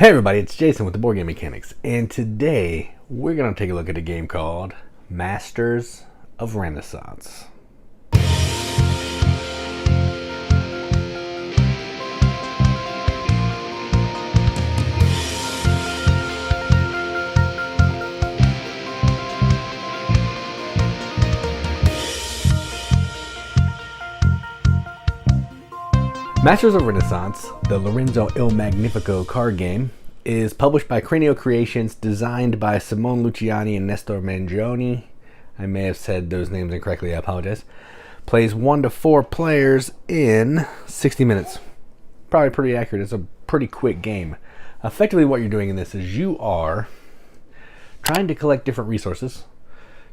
Hey everybody, it's Jason with the Board Game Mechanics, and today we're going to take a look at a game called Masters of Renaissance. Masters of Renaissance, the Lorenzo Il Magnifico card game, is published by Cranio Creations, designed by Simone Luciani and Nestor Mangione. I may have said those names incorrectly, I apologize. Plays 1 to 4 players in 60 minutes. Probably pretty accurate. It's a pretty quick game. Effectively what you're doing in this is you are trying to collect different resources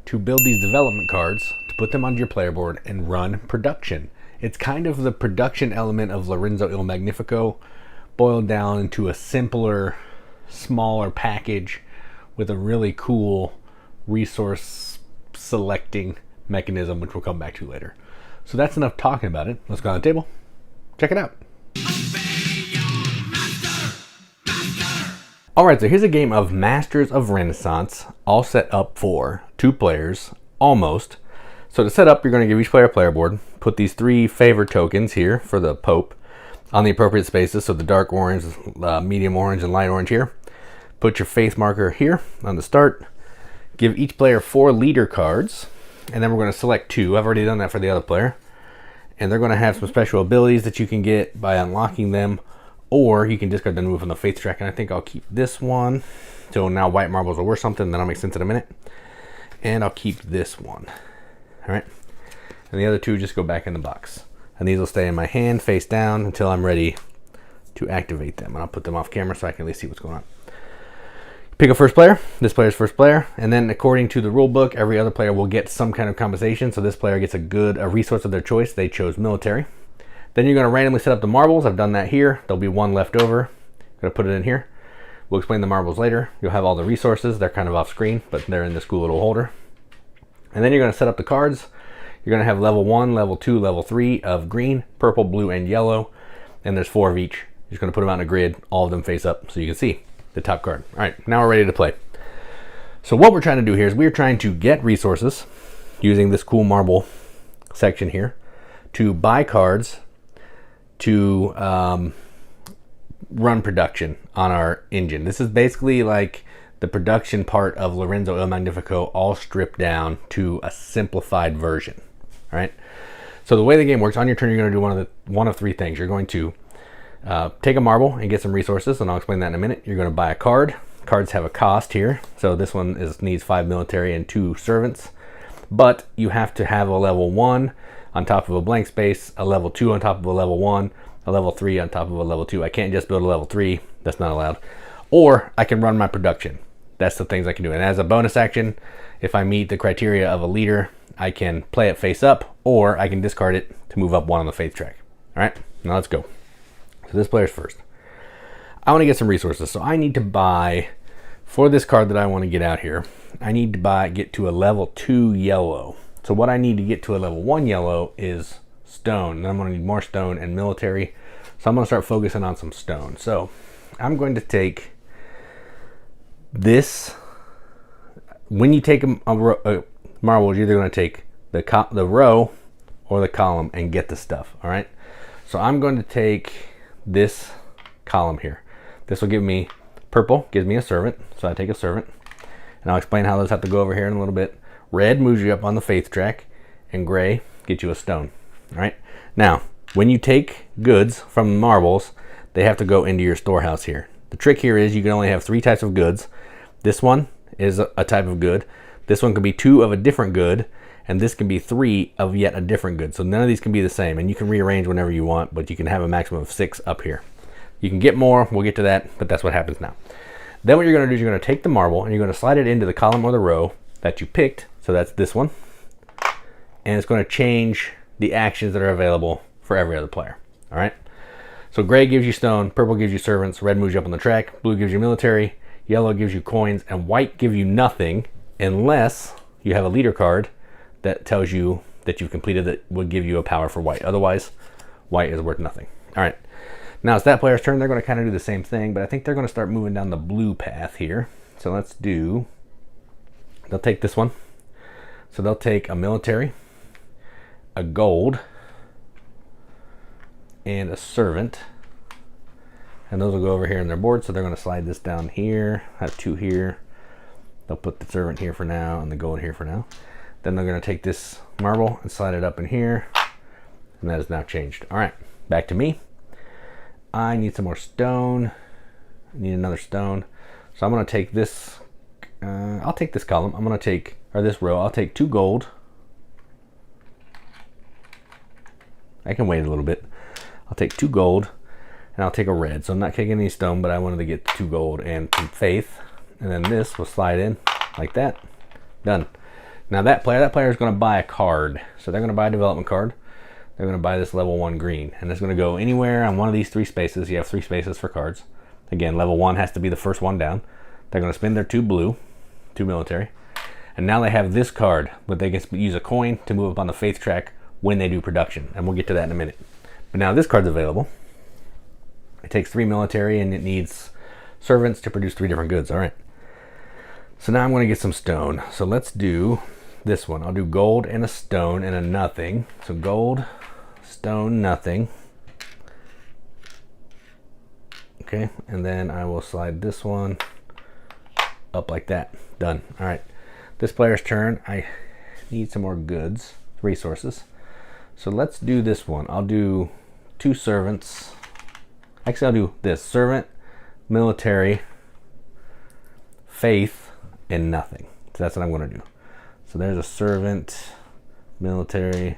to build these development cards, to put them onto your player board and run production. It's kind of the production element of Lorenzo Il Magnifico boiled down into a simpler, smaller package with a really cool resource selecting mechanism, which we'll come back to later. So that's enough talking about it. Let's go on the table. Check it out. Alright, so here's a game of Masters of Renaissance, all set up for 2 players, almost. So to set up, you're going to give each player a player board. Put these 3 favor tokens here for the Pope on the appropriate spaces. So the dark orange, medium orange, and light orange here. Put your faith marker here on the start. Give each player 4 leader cards. And then we're going to select 2. I've already done that for the other player. And they're going to have some special abilities that you can get by unlocking them. Or you can discard them and move on the faith track. And I think I'll keep this one. So now white marbles are worth something. That'll make sense in a minute. And I'll keep this one. Alright, and the other 2 just go back in the box. And these will stay in my hand face down until I'm ready to activate them. And I'll put them off camera so I can at least see what's going on. Pick a first player. This player's first player. And then according to the rule book, every other player will get some kind of compensation. So this player gets a resource of their choice. They chose military. Then you're going to randomly set up the marbles. I've done that here. There'll be 1 left over. I'm going to put it in here. We'll explain the marbles later. You'll have all the resources. They're kind of off screen, but they're in this cool little holder. And then you're going to set up the cards. You're going to have level 1, level 2, level 3 of green, purple, blue, and yellow. And there's 4 of each. You're just going to put them out in a grid, all of them face up, so you can see the top card. All right, now we're ready to play. So what we're trying to do here is we're trying to get resources using this cool marble section here to buy cards to run production on our engine. This is basically like the production part of Lorenzo Il Magnifico, all stripped down to a simplified version. All right. So the way the game works, on your turn, you're going to do one of 3 things. You're going to take a marble and get some resources, and I'll explain that in a minute. You're going to buy a card. Cards have a cost here. So this one needs 5 military and 2 servants. But you have to have a level 1 on top of a blank space, a level 2 on top of a level 1, a level 3 on top of a level 2. I can't just build a level 3. That's not allowed. Or I can run my production. That's the things I can do. And as a bonus action, if I meet the criteria of a leader, I can play it face up, or I can discard it to move up 1 on the faith track. All right, now let's go. So this player's first. I want to get some resources. So I need to buy, for this card that I want to get out here, I need to get to a level 2 yellow. So what I need to get to a level 1 yellow is stone. Then I'm going to need more stone and military. So I'm going to start focusing on some stone. So I'm going to take this. When you take a marble, you're either going to take the row or the column and get the stuff. All right, so I'm going to take this column here. This will give me purple, gives me a servant, so I take a servant, and I'll explain how those have to go over here in a little bit. Red moves you up on the faith track, and gray gets you a stone. All right, now when you take goods from the marbles, they have to go into your storehouse here. The trick here is you can only have 3 types of goods. This one is a type of good. This one can be 2 of a different good, and this can be 3 of yet a different good. So none of these can be the same, and you can rearrange whenever you want, but you can have a maximum of 6 up here. You can get more, we'll get to that, but that's what happens now. Then what you're going to do is you're going to take the marble and you're going to slide it into the column or the row that you picked. So that's this one, and it's going to change the actions that are available for every other player. All right. So gray gives you stone, purple gives you servants, red moves you up on the track, blue gives you military, yellow gives you coins, and white gives you nothing unless you have a leader card that tells you that you've completed that would give you a power for white. Otherwise, white is worth nothing. All right. Now it's that player's turn. They're going to kind of do the same thing, but I think they're going to start moving down the blue path here. So let's do, they'll take this one. So they'll take a military, a gold, and a servant. And those will go over here on their board. So they're going to slide this down here, have 2 here. They'll put the servant here for now and the gold here for now. Then they're going to take this marble and slide it up in here. And that is now changed. All right, back to me. I need some more stone. I need another stone. So I'm going to take this. I'll take this column. I'm going to take, or this row, I'll take 2 gold. I can wait a little bit. I'll take 2 gold and I'll take a red. So I'm not taking any stone, but I wanted to get 2 gold and some faith. And then this will slide in like that. Done. Now that player is going to buy a card. So they're going to buy a development card. They're going to buy this level 1 green, and it's going to go anywhere on one of these 3 spaces. You have 3 spaces for cards. Again, level 1 has to be the first one down. They're going to spend their 2 blue, 2 military, and now they have this card, but they can use a coin to move up on the faith track when they do production, and we'll get to that in a minute. But now this card's available. It takes 3 military, and it needs servants to produce 3 different goods. All right. So now I'm going to get some stone. So let's do this one. I'll do gold and a stone and a nothing. So gold, stone, nothing. Okay, and then I will slide this one up like that. Done. All right, this player's turn. I need some more goods, resources. So let's do this one. I'll do 2 servants. Actually, I'll do this: servant, military, faith, and nothing. So that's what I'm going to do. So there's a servant, military,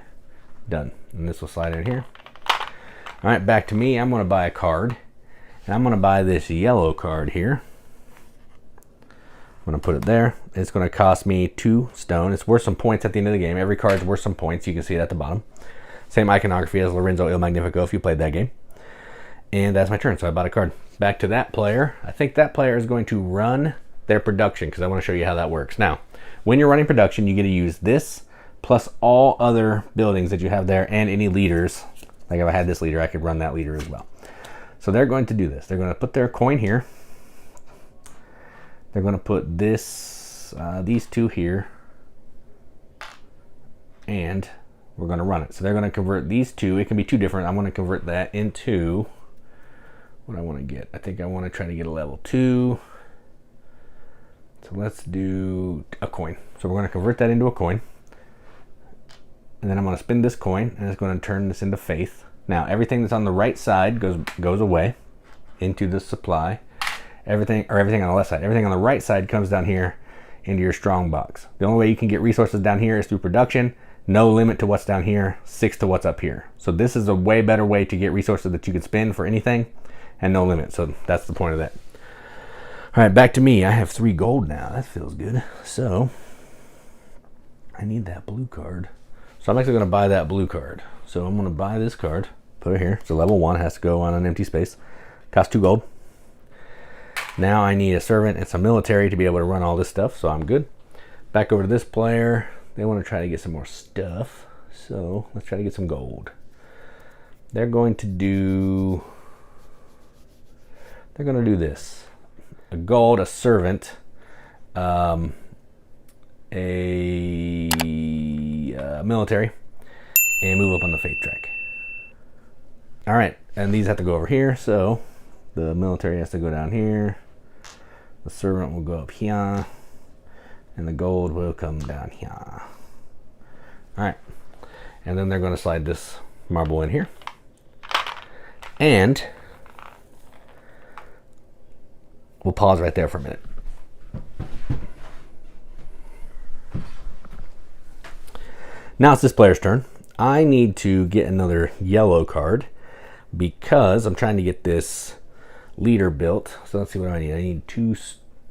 done. And this will slide in here. All right, back to me. I'm going to buy a card. And I'm going to buy this yellow card here. I'm going to put it there. It's going to cost me 2 stone. It's worth some points at the end of the game. Every card is worth some points. You can see it at the bottom. Same iconography as Lorenzo Il Magnifico if you played that game. And that's my turn. So I bought a card. Back to that player. I think that player is going to run their production because I want to show you how that works. Now, when you're running production, you get to use this plus all other buildings that you have there and any leaders. Like if I had this leader, I could run that leader as well. So they're going to do this. They're going to put their coin here. They're going to put this, these 2 here. And we're going to run it. So they're going to convert these 2. It can be 2 different. I'm going to convert that into what I want to get. I think I want to try to get a level 2. So let's do a coin. So we're going to convert that into a coin. And then I'm going to spin this coin, and it's going to turn this into faith. Now, everything that's on the right side goes away into the supply. Everything on the left side. Everything on the right side comes down here into your strongbox. The only way you can get resources down here is through production. No limit to what's down here, 6 to what's up here. So this is a way better way to get resources that you could spend for anything, and no limit. So that's the point of that. All right, back to me. I have 3 gold now. That feels good. So I need that blue card. So I'm actually going to buy that blue card. So I'm going to buy this card, put it here. So level 1 has to go on an empty space. Costs 2 gold. Now I need a servant and some military to be able to run all this stuff, so I'm good. Back over to this player. They want to try to get some more stuff. So let's try to get some gold. They're going to do this. A gold, a servant, a military, and move up on the faith track. All right, and these have to go over here, so the military has to go down here, the servant will go up here, and the gold will come down here. All right, and then they're going to slide this marble in here, and we'll pause right there for a minute. Now it's this player's turn. I need to get another yellow card because I'm trying to get this leader built. So let's see what I need. I need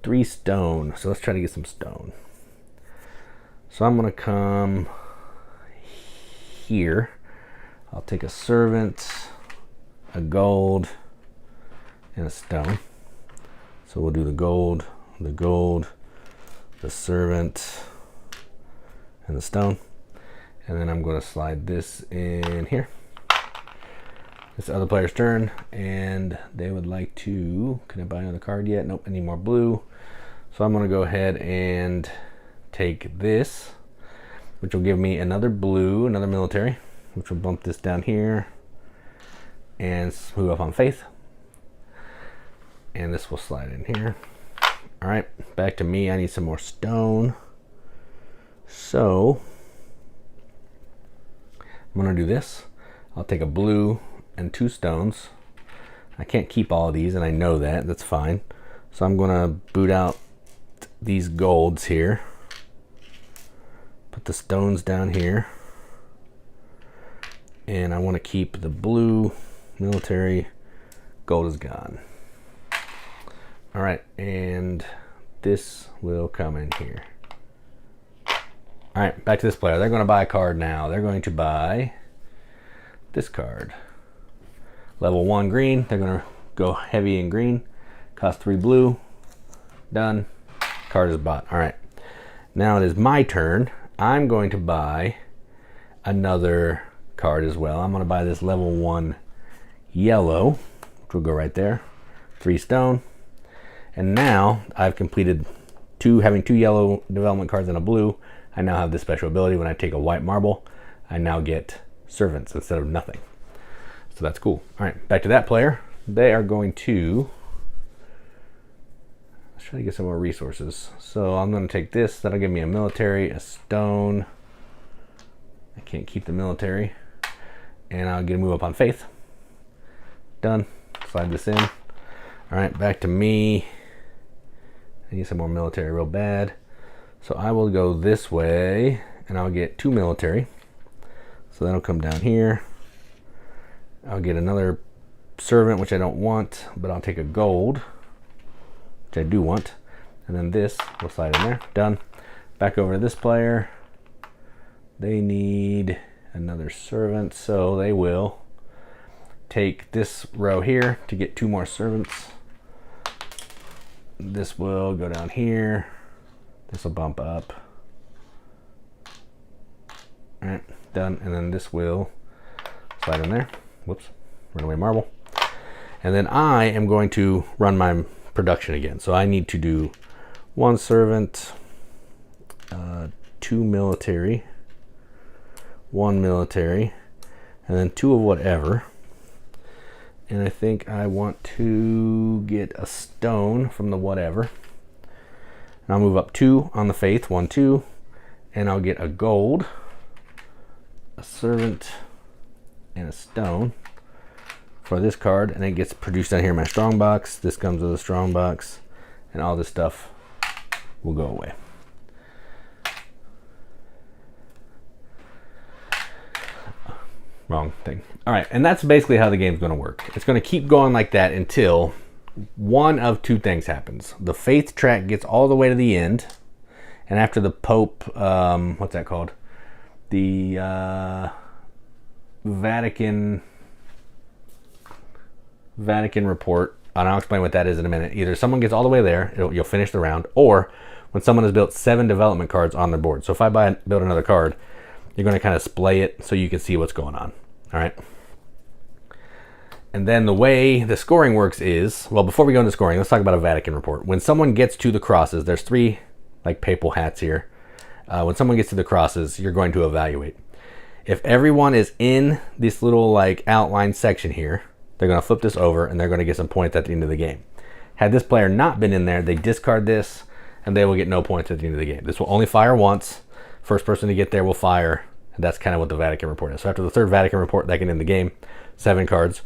3 stone. So let's try to get some stone. So I'm going to come here. I'll take a servant, a gold, and a stone. So we'll do the gold, the servant, and the stone. And then I'm going to slide this in here. It's the other player's turn, and they would like to, can I buy another card yet? Nope, I need more blue. So I'm gonna go ahead and take this, which will give me another blue, another military, which will bump this down here and move up on faith. And this will slide in here. All right, back to me. I need some more stone. So I'm gonna do this. I'll take a blue and 2 stones. I can't keep all of these, and I know that. That's fine. So I'm gonna boot out these golds here. Put the stones down here. And I want to keep the blue military. Gold is gone. All right, and this will come in here. All right, back to this player. They're going to buy a card now. They're going to buy this card. Level 1 green. They're going to go heavy in green. Cost 3 blue. Done. Card is bought. All right. Now it is my turn. I'm going to buy another card as well. I'm going to buy this level 1 yellow, which will go right there. 3 stone. And now I've completed having 2 yellow development cards and a blue. I now have this special ability. When I take a white marble, I now get servants instead of nothing. So that's cool. All right, back to that player. They are going to, let's try to get some more resources. So I'm going to take this. That'll give me a military, a stone. I can't keep the military. And I'll get a move up on faith. Done. Slide this in. All right, back to me. I need some more military real bad. So I will go this way, and I'll get 2 military. So that'll come down here. I'll get another servant, which I don't want, but I'll take a gold, which I do want. And then this will slide in there. Done. Back over to this player. They need another servant, so they will take this row here to get 2 more servants. This will go down here. This will bump up. All right, done. And then this will slide in there. Whoops, runaway marble. And then I am going to run my production again. So I need to do 1 servant, 2 military, 1 military, and then 2 of whatever. And I think I want to get a stone from the whatever. And I'll move up 2 on the faith, 1, 2, and I'll get a gold, a servant, and a stone for this card. And it gets produced down here in my strongbox. This comes with a strongbox, and all this stuff will go away. Wrong thing. All right, and that's basically how the game's going to work. It's going to keep going like that until one of 2 things happens. The faith track gets all the way to the end, and after the Pope, what's that called? The Vatican report, and I'll explain what that is in a minute. Either someone gets all the way there, you'll finish the round, or when someone has built 7 development cards on their board. So if I build another card, you're going to kind of splay it so you can see what's going on. All right. And then the way the scoring works is, well, before we go into scoring, let's talk about a Vatican report. When someone gets to the crosses, there's 3 like papal hats here. When someone gets to the crosses, you're going to evaluate. If everyone is in this little like outline section here, they're going to flip this over and they're going to get some points at the end of the game. Had this player not been in there, they discard this and they will get no points at the end of the game. This will only fire once. First person to get there will fire. And that's kind of what the Vatican report is. So after the 3rd Vatican report, that can end the game. 7 cards.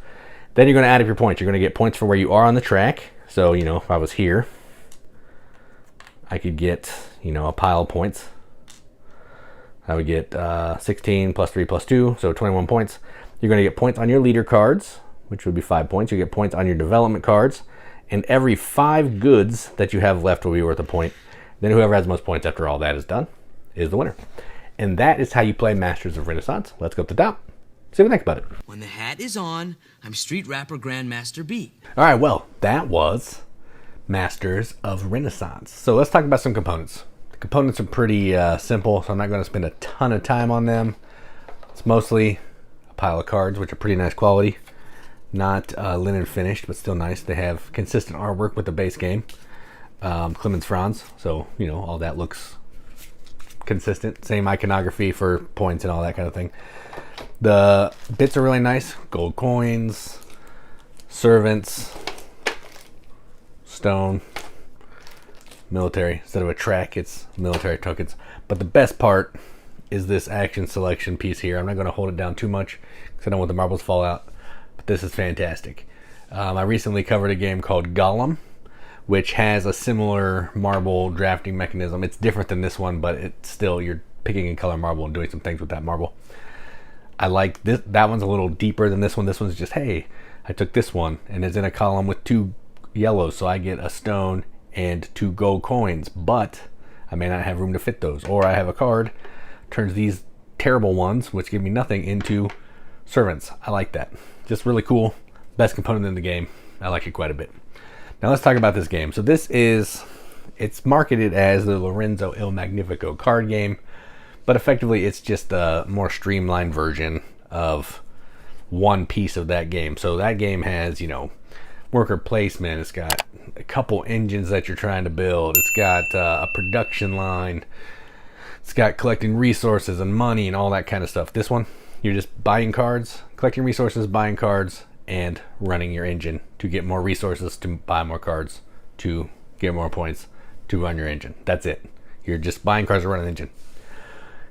Then you're going to add up your points. You're going to get points for where you are on the track. So, you know, if I was here, I could get, you know, a pile of points. I would get 16 plus 3 plus 2, so 21 points. You're going to get points on your leader cards, which would be 5 points. You get points on your development cards. And every 5 goods that you have left will be worth a point. Then whoever has the most points after all that is done is the winner. And that is how you play Masters of Renaissance. Let's go up the top. See what we think about it. When the hat is on, I'm Street Rapper Grandmaster Beat. All right, well, that was Masters of Renaissance. So let's talk about some components. The components are pretty simple, so I'm not going to spend a ton of time on them. It's mostly a pile of cards, which are pretty nice quality. Not linen finished, but still nice. They have consistent artwork with the base game. Clemens Franz, so you know all that looks consistent. Same iconography for points and all that kind of thing. The bits are really nice. Gold coins, servants, stone, military. Instead of a track, it's military tokens. But the best part is this action selection piece here. I'm not going to hold it down too much because I don't want the marbles to fall out. But this is fantastic. I recently covered a game called Gollum, which has a similar marble drafting mechanism. It's different than this one, but it's still, you're picking a color marble and doing some things with that marble. I like this. That one's a little deeper than this one. This one's just, hey, I took this one and it's in a column with 2 yellows, so I get a stone and 2 gold coins, but I may not have room to fit those. Or I have a card, turns these terrible ones, which give me nothing, into servants. I like that. Just really cool. Best component in the game. I like it quite a bit. Now let's talk about this game. So this is, it's marketed as the Lorenzo Il Magnifico card game, but effectively it's just a more streamlined version of one piece of that game. So that game has, you know, worker placement. It's got a couple engines that you're trying to build. It's got a production line. It's got collecting resources and money and all that kind of stuff. This one, you're just buying cards, collecting resources, buying cards, and running your engine to get more resources, to buy more cards, to get more points, to run your engine. That's it. You're just buying cards to run an engine.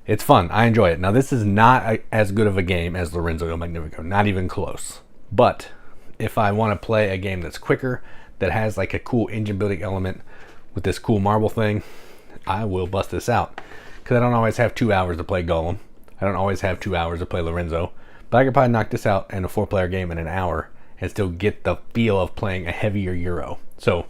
It's fun. I enjoy it. Now, this is not as good of a game as Lorenzo Il Magnifico. Not even close. But if I want to play a game that's quicker, that has like a cool engine building element with this cool marble thing, I will bust this out. Because I don't always have 2 hours to play Gollum. I don't always have 2 hours to play Lorenzo. But I could probably knock this out in a 4-player game in an hour and still get the feel of playing a heavier Euro. So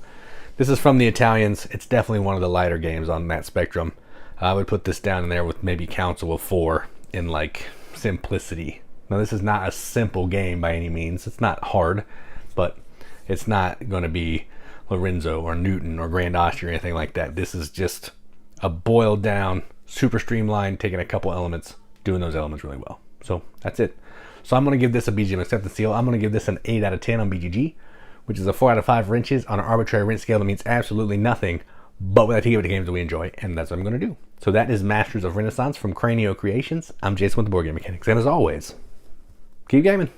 this is from the Italians. It's definitely one of the lighter games on that spectrum. I would put this down in there with maybe Council of 4 in like simplicity. Now this is not a simple game by any means. It's not hard, but it's not going to be Lorenzo or Newton or Grand Austria or anything like that. This is just a boiled down, super streamlined, taking a couple elements, doing those elements really well. So that's it. So I'm going to give this a BGM acceptance seal. I'm going to give this an 8 out of 10 on BGG, which is a 4 out of 5 wrenches on an arbitrary wrench scale that means absolutely nothing, but we like to give it to games that we enjoy, and that's what I'm going to do. So that is Masters of Renaissance from Cranio Creations. I'm Jason with the Board Game Mechanics, and as always, keep gaming.